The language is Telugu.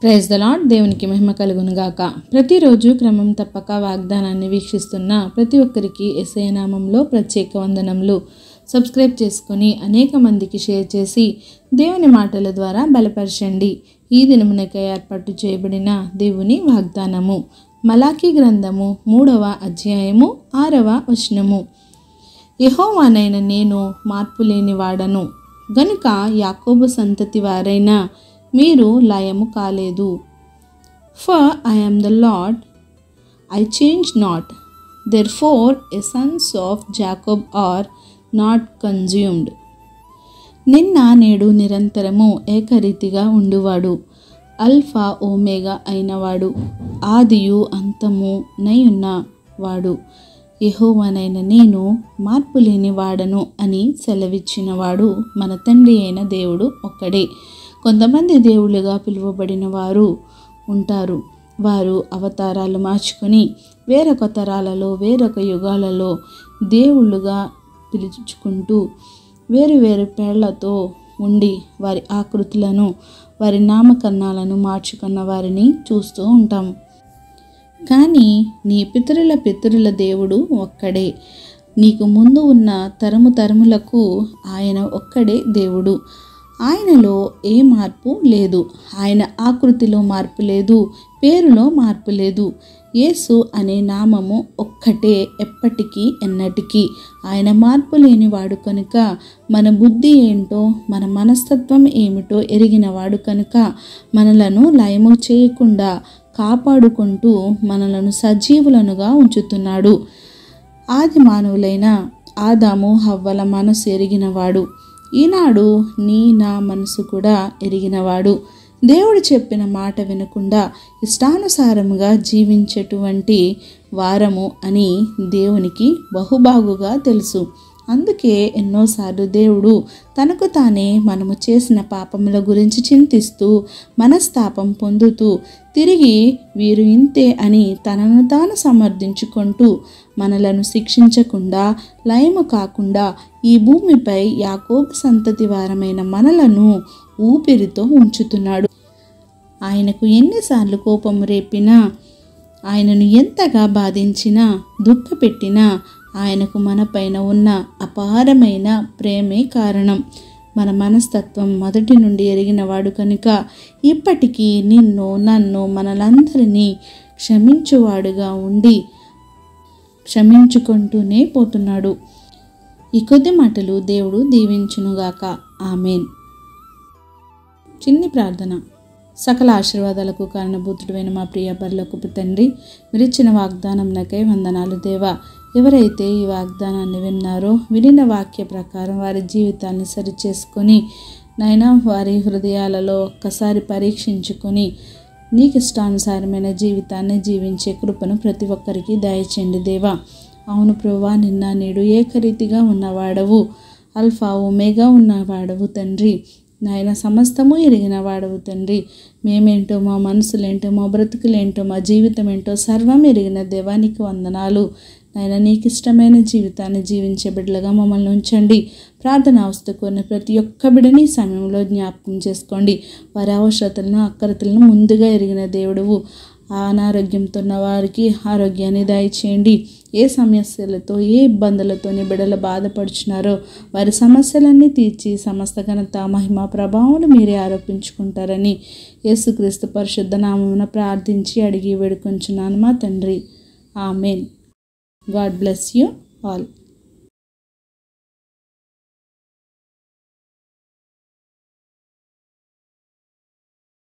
Praise the lord. దేవునికి మహిమ కలుగును గాక. ప్రతిరోజు క్రమం తప్పక వాగ్దానాన్ని వీక్షిస్తున్న ప్రతి ఒక్కరికి యేసయ్య నామంలో ప్రత్యేక వందనములు. సబ్స్క్రైబ్ చేసుకుని అనేక మందికి షేర్ చేసి దేవుని మాటల ద్వారా బలపరచండి. ఈ దినమునకై ఏర్పాటు చేయబడిన దేవుని వాగ్దానము మలాకీ గ్రంథము 3వ అధ్యాయము 6వ వచనము. యెహోవానైన నేను మార్పు లేని వాడను గనుక యాకోబు సంతతి వారైన మీరు లయము కాలేదు. For I am the Lord, I change not. Therefore a sons of Jacob are not consumed. నిన్న నేడు నిరంతరము ఏకరీతిగా ఉండువాడు, అల్ఫా ఓమేగా అయినవాడు, ఆదియు అంతము నయున్న వాడు యెహోవానైన నేను మార్పు లేని వాడను అని సెలవిచ్చినవాడు మన తండ్రి అయిన దేవుడు ఒక్కడే. కొంతమంది దేవుళ్ళుగా పిలువబడిన వారు ఉంటారు. వారు అవతారాలు మార్చుకొని వేరొక తరాలలో వేరొక యుగాలలో దేవుళ్ళుగా పిలుచుకుంటూ వేరు వేరు పేర్లతో ఉండి వారి ఆకృతులను వారి నామకరణాలను మార్చుకున్న వారిని చూస్తూ ఉంటాం. కానీ నీ పితరుల దేవుడు ఒక్కడే. నీకు ముందు ఉన్న తరములకు ఆయన ఒక్కడే దేవుడు. ఆయనలో ఏ మార్పు లేదు. ఆయన ఆకృతిలో మార్పు లేదు, పేరులో మార్పు లేదు. యేసు అనే నామము ఒక్కటే ఎప్పటికీ ఎన్నటికీ. ఆయన మార్పు లేనివాడు కనుక మన బుద్ధి ఏంటో మన మనస్తత్వం ఏమిటో ఎరిగినవాడు కనుక మనలను లయము చేయకుండా కాపాడుకుంటూ మనలను సజీవులనుగా ఉంచుతున్నాడు. ఆది మానవులైన ఆదాము హవ్వల మనసు ఎరిగినవాడు. ఈనాడు నా మనసు కూడా ఎరిగినవాడు. దేవుడు చెప్పిన మాట వినకుండా ఇష్టానుసారముగా జీవించేటువంటి వారము అని దేవునికి బహుబాగుగా తెలుసు. అందుకే ఎన్నోసార్లు దేవుడు తనకు తానే మనము చేసిన పాపముల గురించి చింతిస్తూ మనస్తాపం పొందుతూ తిరిగి వీరు ఇంతే అని తనను తాను సమర్థించుకుంటూ మనలను శిక్షించకుండా లయము కాకుండా ఈ భూమిపై యాకోబు సంతతి వారమైన మనలను ఊపిరితో ఉంచుతున్నాడు. ఆయనకు ఎన్నిసార్లు కోపము రేపినా, ఆయనను ఎంతగా బాధించినా దుఃఖపెట్టినా ఆయనకు మనపైన ఉన్న అపారమైన ప్రేమే కారణం. మన మనస్తత్వం మొదటి నుండి ఎరిగినవాడు కనుక ఇప్పటికీ నిన్ను నన్ను మనలందరినీ క్షమించువాడుగా ఉండి క్షమించుకుంటూనే పోతున్నాడు. ఈ కొద్ది మాటలు దేవుడు దీవించునుగాక. ఆమేన్. చిన్ని ప్రార్థన. సకల ఆశీర్వాదాలకు కారణభూతుడైన మా ప్రియ పరలోకపు తండ్రి, మీరిచ్చిన వాగ్దానంకై వందనాలు దేవా. ఎవరైతే ఈ వాగ్దానాన్ని విన్నారో వినిన వాక్య ప్రకారం వారి జీవితాన్ని సరిచేసుకొని నైనా వారి హృదయాలలో ఒక్కసారి పరీక్షించుకొని నీకు ఇష్టానుసారమైన జీవితాన్ని జీవించే కృపను ప్రతి ఒక్కరికి దయచేయండి దేవా. అవును ప్రభువా, నిన్న నేడు ఏకరీతిగా ఉన్నవాడవు, అల్ఫా ఓమేగా ఉన్నవాడవు తండ్రి. నాయన సమస్తము ఎరిగిన వాడవు తండ్రి. మేమేంటో, మా మనసులేంటో, మా బ్రతుకులేంటో, మా జీవితం ఏంటో సర్వం ఎరిగిన దేవానికి వందనాలు. నాయన నీకు ఇష్టమైన జీవితాన్ని జీవించే బిడ్డలుగా మమ్మల్ని ఉంచండి. ప్రార్థన అవస్థకున్న ప్రతి ఒక్క బిడ్డని సమయంలో జ్ఞాపకం చేసుకోండి. వారి అవసరతలను అక్కరతలను ముందుగా ఎరిగిన దేవుడువు. అనారోగ్యంతో ఉన్న వారికి ఆరోగ్యాన్ని దయచేయండి. ఏ సమస్యలతో ఏ ఇబ్బందులతోని బిడ్డలు బాధపడుచున్నారో వారి సమస్యలన్నీ తీర్చి సమస్త ఘనత మహిమ ప్రభావం మీరే ఆరోపించుకుంటారని యేసుక్రీస్తు పరిశుద్ధ నామమున ప్రార్థించి అడిగి వేడుకొంచున్నాను మా తండ్రి. Amen. God bless you all.